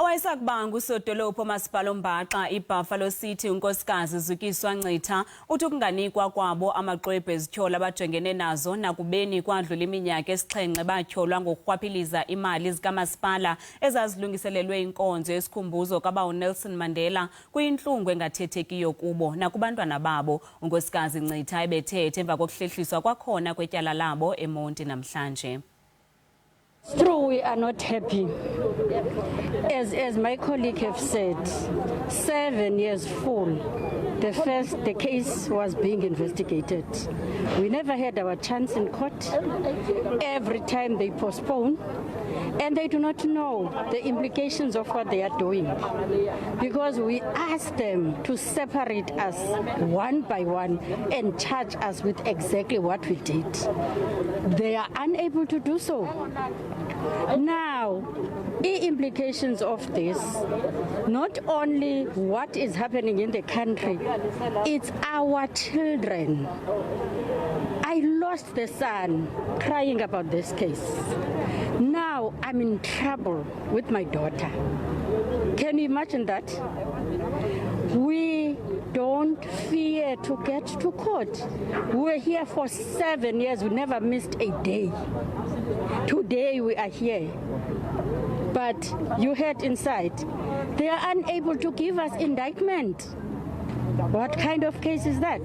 Owayesakubanga usodolophu omasipala oMbaxa iBuffalo City unkosikazi Zukiswa Ncitha uthi ukunganikwa kwabo amaxwebhu ezithyolo abajongene nazo nakubeni kwadlula iminyaka esixhenxe batyholwa ngokurhwaphiliza imali zikamasipala ezazilungiselelwe inkonzo yesikhumbuzo kabawo Nelson Mandela kuyintlungu engathethekiyo kubo nakubantwana babo. Unkosikazi Ncitha ebethethe emva kokuhlehliswa kwakhona kwetyala labo eMonti namhlanje. True, we are not happy. As my colleague have said, 7 years full. The case was being investigated. We never had our chance in court. Every time they postpone, and they do not know the implications of what they are doing. Because we asked them to separate us one by one and charge us with exactly what we did. They are unable to do so. Now, the implications of this, not only what is happening in the country, it's our children. I lost the son crying about this case. Now I'm in trouble with my daughter. Can you imagine that? We don't fear to get to court. We were here for 7 years. We never missed a day. Today we are here. But you heard inside, they are unable to give us indictment. What kind of case is that?